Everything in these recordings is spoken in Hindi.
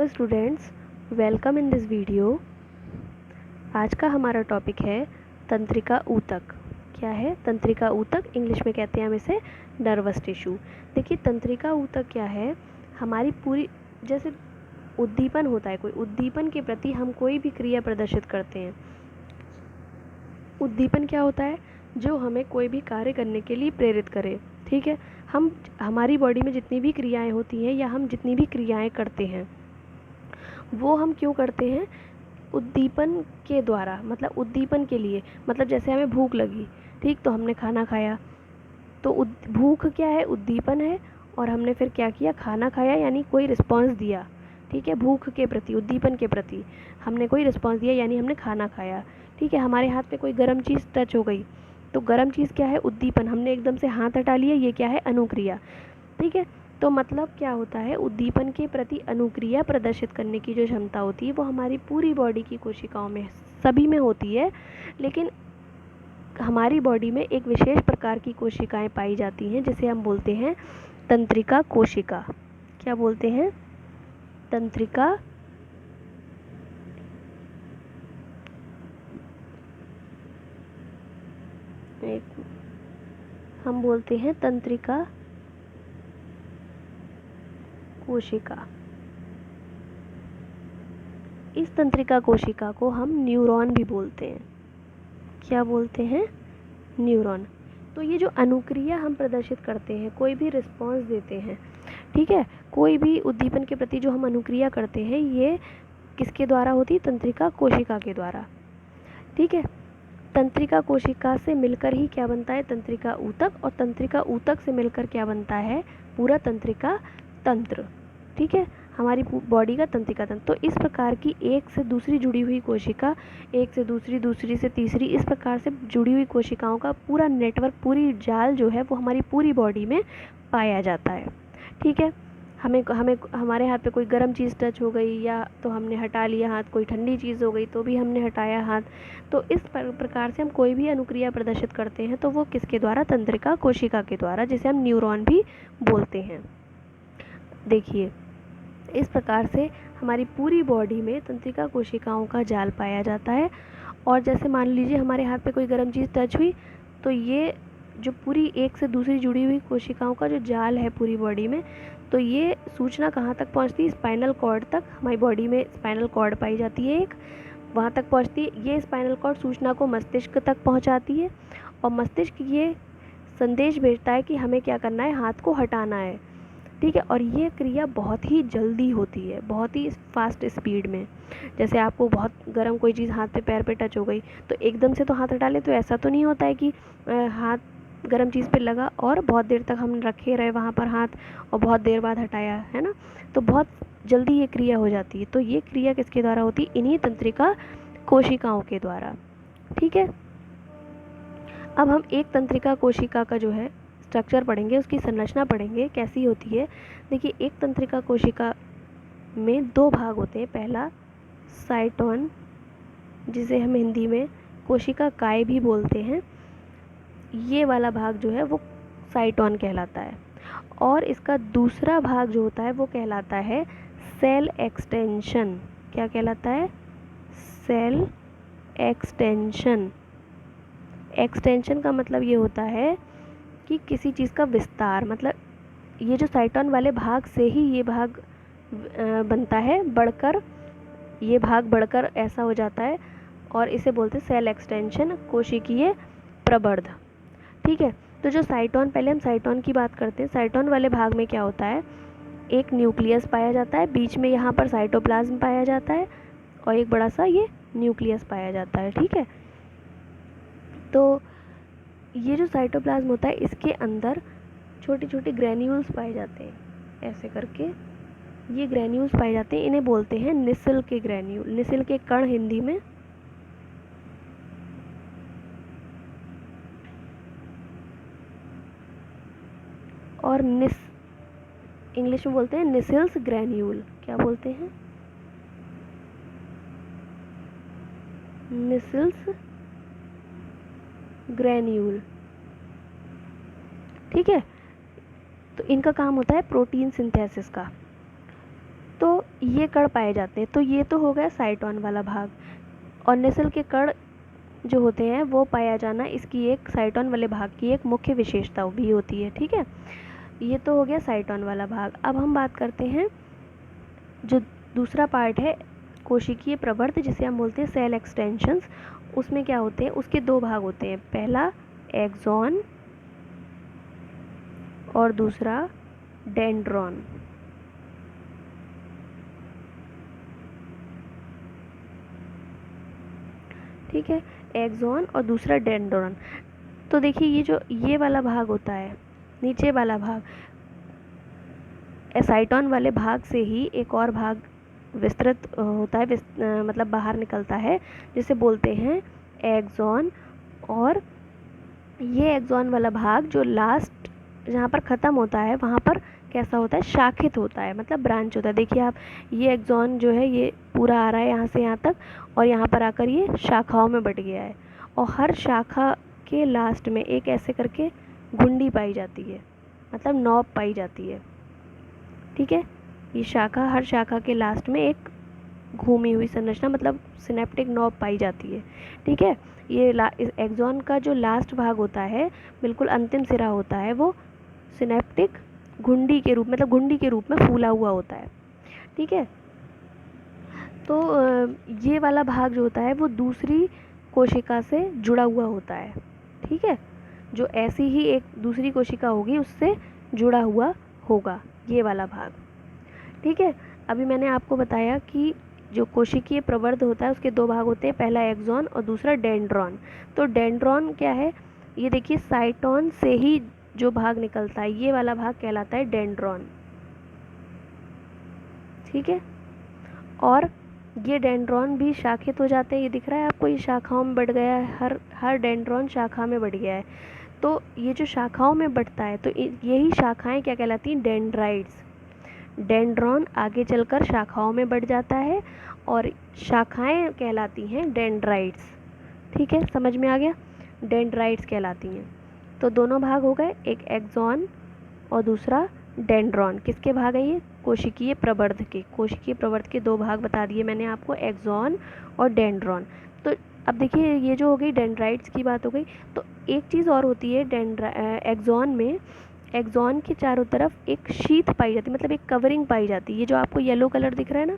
Students, welcome in this video. आज का हमारा टॉपिक है तंत्रिका ऊतक। क्या है तंत्रिका ऊतक? इंग्लिश में कहते हैं हम इसे नर्वस टिश्यू। देखिए तंत्रिका ऊतक क्या है, हमारी पूरी जैसे उद्दीपन होता है, कोई उद्दीपन के प्रति हम कोई भी क्रिया प्रदर्शित करते हैं। उद्दीपन क्या होता है? जो हमें कोई भी कार्य करने के लिए प्रेरित करे। ठीक है, हम हमारी बॉडी में जितनी भी क्रियाएं होती हैं या हम जितनी भी क्रियाएं करते हैं वो हम क्यों करते हैं? उद्दीपन के द्वारा, मतलब उद्दीपन के लिए। मतलब जैसे हमें भूख लगी, ठीक, तो हमने खाना खाया, तो भूख क्या है? उद्दीपन है। और हमने फिर क्या किया? खाना खाया, यानी कोई रिस्पॉन्स दिया। ठीक है, भूख के प्रति, उद्दीपन के प्रति हमने कोई रिस्पॉन्स दिया, यानी हमने खाना खाया। ठीक है, हमारे हाथ में कोई गर्म चीज़ टच हो गई, तो गर्म चीज़ क्या है? उद्दीपन। हमने एकदम से हाथ हटा लिया, ये क्या है? अनुक्रिया। ठीक है, तो मतलब क्या होता है? उद्दीपन के प्रति अनुक्रिया प्रदर्शित करने की जो क्षमता होती है वो हमारी पूरी बॉडी की कोशिकाओं में, सभी में होती है, लेकिन हमारी बॉडी में एक विशेष प्रकार की कोशिकाएं पाई जाती हैं जिसे हम बोलते हैं तंत्रिका कोशिका। क्या बोलते हैं? तंत्रिका हम बोलते हैं तंत्रिका कोशिका। इस तंत्रिका कोशिका को हम न्यूरॉन भी बोलते हैं। क्या बोलते हैं? न्यूरॉन। तो ये जो अनुक्रिया हम प्रदर्शित करते हैं, कोई भी रिस्पॉन्स देते हैं, ठीक है, कोई भी उद्दीपन के प्रति जो हम अनुक्रिया करते हैं, ये किसके द्वारा होती है? तंत्रिका कोशिका के द्वारा। ठीक है, तंत्रिका कोशिका से मिलकर ही क्या बनता है? तंत्रिका ऊतक। और तंत्रिका ऊतक से मिलकर क्या बनता है? पूरा तंत्रिका तंत्र। ठीक है, हमारी बॉडी का तंत्रिका तंत्र। तो इस प्रकार की एक से दूसरी जुड़ी हुई कोशिका, एक से दूसरी, दूसरी से तीसरी, इस प्रकार से जुड़ी हुई कोशिकाओं का पूरा नेटवर्क, पूरी जाल जो है वो हमारी पूरी बॉडी में पाया जाता है। ठीक है, हमें हमें हमारे हाथ पे कोई गर्म चीज़ टच हो गई या तो हमने हटा लिया हाथ, कोई ठंडी चीज़ हो गई तो भी हमने हटाया हाथ। तो इस प्रकार से हम कोई भी अनुक्रिया प्रदर्शित करते हैं तो वो किसके द्वारा? तंत्रिका कोशिका के द्वारा, जिसे हम न्यूरॉन भी बोलते हैं। देखिए, इस प्रकार से हमारी पूरी बॉडी में तंत्रिका कोशिकाओं का जाल पाया जाता है। और जैसे मान लीजिए हमारे हाथ पे कोई गर्म चीज़ टच हुई, तो ये जो पूरी एक से दूसरी जुड़ी हुई कोशिकाओं का जो जाल है पूरी बॉडी में, तो ये सूचना कहाँ तक पहुँचती है? स्पाइनल कॉर्ड तक। हमारी बॉडी में स्पाइनल कॉर्ड पाई जाती है एक, वहाँ तक पहुँचती है। ये स्पाइनल कॉर्ड सूचना को मस्तिष्क तक पहुँचाती है, और मस्तिष्क ये संदेश भेजता है कि हमें क्या करना है? हाथ को हटाना है। ठीक है, और ये क्रिया बहुत ही जल्दी होती है, बहुत ही फास्ट स्पीड में। जैसे आपको बहुत गर्म कोई चीज़ हाथ पे, पैर पे टच हो गई, तो एकदम से तो हाथ हटा ले, तो ऐसा तो नहीं होता है कि हाथ गर्म चीज़ पे लगा और बहुत देर तक हम रखे रहे वहाँ पर हाथ और बहुत देर बाद हटाया, है ना? तो बहुत जल्दी ये क्रिया हो जाती है। तो ये क्रिया किसके द्वारा होती है? इन्हीं तंत्रिका कोशिकाओं के द्वारा। ठीक है, अब हम एक तंत्रिका कोशिका का जो है स्ट्रक्चर पढ़ेंगे, उसकी संरचना पढ़ेंगे कैसी होती है। देखिए, एक तंत्रिका कोशिका में दो भाग होते हैं। पहला साइटोन, जिसे हम हिंदी में कोशिका काय भी बोलते हैं, ये वाला भाग जो है वो साइटोन कहलाता है। और इसका दूसरा भाग जो होता है वो कहलाता है सेल एक्सटेंशन। क्या कहलाता है? Cell extension. एक्सटेंशन का मतलब ये होता है कि किसी चीज़ का विस्तार, मतलब ये जो साइटोन वाले भाग से ही ये भाग बनता है, बढ़कर ये भाग बढ़कर ऐसा हो जाता है, और इसे बोलते हैं सेल एक्सटेंशन, कोशिकीय प्रवर्ध। ठीक है, तो जो साइटोन, पहले हम साइटोन की बात करते हैं। साइटोन वाले भाग में क्या होता है? एक न्यूक्लियस पाया जाता है, बीच में यहाँ पर साइटोप्लाज्म पाया जाता है, और एक बड़ा सा ये न्यूक्लियस पाया जाता है। ठीक है, तो ये जो साइटोप्लाज्म होता है इसके अंदर छोटे छोटे ग्रैन्यूल्स पाए जाते हैं, ऐसे करके ये ग्रैन्यूल्स पाए जाते हैं। इन्हें बोलते हैं निसिल के ग्रैन्यूल, निसिल के कण हिंदी में। और इंग्लिश में बोलते हैं निसिल्स ग्रैन्यूल। क्या बोलते हैं? निसिल्स ग्रैन्यूल। ठीक है, तो इनका काम होता है प्रोटीन सिंथेसिस का। तो ये कण पाए जाते हैं। तो ये तो हो गया साइटोन वाला भाग, और नेसल के कण जो होते हैं वो पाया जाना इसकी एक साइटोन वाले भाग की एक मुख्य विशेषता भी होती है। ठीक है, ये तो हो गया साइटोन वाला भाग। अब हम बात करते हैं जो दूसरा पार्ट है कोशिकीय प्रवर्ध, जिसे हम बोलते हैं सेल एक्सटेंशंस। उसमें क्या होते हैं, उसके दो भाग होते हैं, पहला एक्सॉन और दूसरा डेंड्रॉन। ठीक है, एक्सॉन और दूसरा डेंड्रॉन। तो देखिए ये जो ये वाला भाग होता है, नीचे वाला भाग, साइटोन वाले भाग से ही एक और भाग विस्तृत होता है, मतलब बाहर निकलता है, जिसे बोलते हैं एक्सॉन। और ये एक्सॉन वाला भाग जो लास्ट जहाँ पर ख़त्म होता है वहाँ पर कैसा होता है, शाखित होता है, मतलब ब्रांच होता है। देखिए आप, ये एक्सॉन जो है ये पूरा आ रहा है यहाँ से यहाँ तक, और यहाँ पर आकर ये शाखाओं में बट गया है, और हर शाखा के लास्ट में एक ऐसे करके घुंडी पाई जाती है, मतलब नॉब पाई जाती है। ठीक है, ये शाखा, हर शाखा के लास्ट में एक घूमी हुई संरचना, मतलब सिनेप्टिक नॉब पाई जाती है। ठीक है, ये इस एक्सॉन का जो लास्ट भाग होता है, बिल्कुल अंतिम सिरा होता है, वो सिनेप्टिक घुंडी के रूप, मतलब घुंडी के रूप में फूला हुआ होता है। ठीक है, तो ये वाला भाग जो होता है वो दूसरी कोशिका से जुड़ा हुआ होता है। ठीक है, जो ऐसी ही एक दूसरी कोशिका होगी उससे जुड़ा हुआ होगा ये वाला भाग। ठीक है, अभी मैंने आपको बताया कि जो कोशिकीय प्रवर्ध होता है उसके दो भाग होते हैं, पहला एक्सॉन और दूसरा डेंड्रॉन। तो डेंड्रॉन क्या है, ये देखिए साइटोन से ही जो भाग निकलता है ये वाला भाग कहलाता है डेंड्रॉन। ठीक है, और ये डेंड्रॉन भी शाखित हो जाते हैं, ये दिख रहा है आपको, ये शाखाओं में बढ़ गया है, हर डेंड्रॉन शाखा में बढ़ गया है। तो ये जो शाखाओं में बढ़ता है, तो यही शाखाएं क्या कहलाती हैं, डेंड्राइट्स। डेंड्रॉन आगे चलकर शाखाओं में बढ़ जाता है और शाखाएं कहलाती हैं डेंड्राइट्स। ठीक है, समझ में आ गया, डेंड्राइट्स कहलाती हैं। तो दोनों भाग हो गए, एक एक्सॉन और दूसरा डेंड्रॉन। किसके भाग हैं ये, कोशिकीय प्रवर्ध के। कोशिकीय प्रवर्ध के दो भाग बता दिए मैंने आपको, एक्सॉन और डेंड्रॉन। तो अब देखिए ये जो हो गई डेंड्राइट्स की बात हो गई, तो एक चीज़ और होती है एक्सॉन में, एक्सॉन के चारों तरफ एक शीथ पाई जाती है, मतलब एक कवरिंग पाई जाती है। ये जो आपको येलो कलर दिख रहा है ना,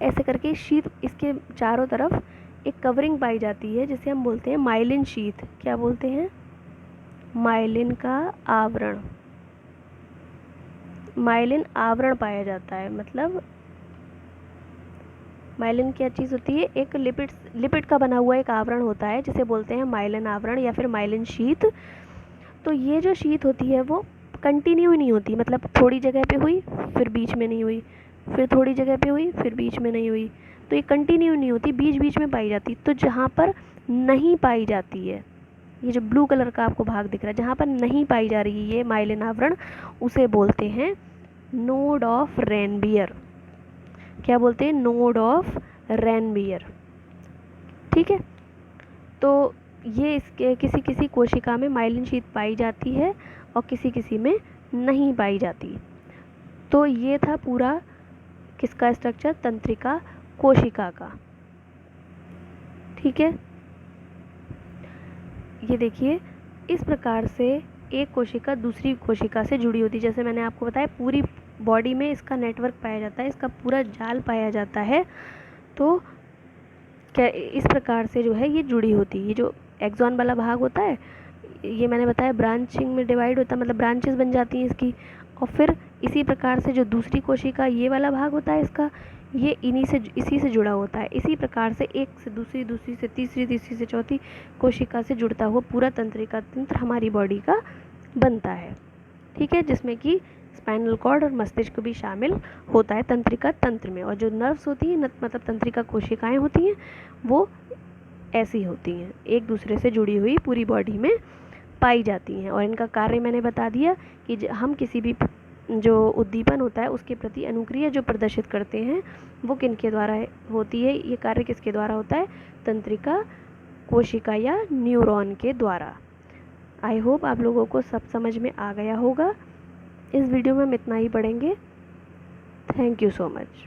ऐसे करके शीथ, इसके चारों तरफ एक कवरिंग पाई जाती है जिसे हम बोलते हैं माइलिन शीथ। क्या बोलते हैं, माइलिन का आवरण। माइलिन आवरण पाया जाता है, मतलब माइलिन क्या चीज़ होती है, एक लिपिड का बना हुआ एक आवरण होता है जिसे बोलते हैं माइलिन आवरण या फिर माइलिन शीथ। तो ये जो शीथ होती है वो कंटिन्यू नहीं होती, मतलब थोड़ी जगह पे हुई फिर बीच में नहीं हुई, फिर थोड़ी जगह पे हुई फिर बीच में नहीं हुई, तो ये कंटिन्यू नहीं होती, बीच बीच में पाई जाती। तो जहाँ पर नहीं पाई जाती है, ये जो ब्लू कलर का आपको भाग दिख रहा है, जहाँ पर नहीं पाई जा रही है ये माइलिन आवरण, उसे बोलते हैं नोड ऑफ रेनबियर। क्या बोलते हैं, नोड ऑफ रेनबियर। ठीक है, तो ये इसके किसी किसी कोशिका में माइलिन शीथ पाई जाती है और किसी किसी में नहीं पाई जाती। तो ये था पूरा किसका स्ट्रक्चर, तंत्रिका कोशिका का। ठीक है, ये देखिए इस प्रकार से एक कोशिका दूसरी कोशिका से जुड़ी होती है। जैसे मैंने आपको बताया पूरी बॉडी में इसका नेटवर्क पाया जाता है, इसका पूरा जाल पाया जाता है। तो क्या इस प्रकार से जो है ये जुड़ी होती है। ये जो एक्सॉन वाला भाग होता है ये मैंने बताया ब्रांचिंग में डिवाइड होता है, मतलब ब्रांचेस बन जाती हैं इसकी। और फिर इसी प्रकार से जो दूसरी कोशिका ये वाला भाग होता है इसका, ये इसी से जुड़ा होता है। इसी प्रकार से एक से दूसरी, दूसरी से तीसरी, तीसरी से चौथी कोशिका से जुड़ता हुआ पूरा तंत्रिका तंत्र हमारी बॉडी का बनता है। ठीक है, जिसमें कि स्पाइनल कॉर्ड और मस्तिष्क भी शामिल होता है तंत्रिका तंत्र में। और जो नर्व्स होती हैं, मतलब तंत्रिका कोशिकाएं होती हैं, वो ऐसी होती हैं, एक दूसरे से जुड़ी हुई पूरी बॉडी में पाई जाती हैं। और इनका कार्य मैंने बता दिया कि हम किसी भी जो उद्दीपन होता है उसके प्रति अनुक्रिया जो प्रदर्शित करते हैं वो किनके द्वारा होती है, ये कार्य किसके द्वारा होता है, तंत्रिका कोशिका या न्यूरॉन के द्वारा। आई होप आप लोगों को सब समझ में आ गया होगा। इस वीडियो में हम इतना ही पढ़ेंगे। Thank you so much.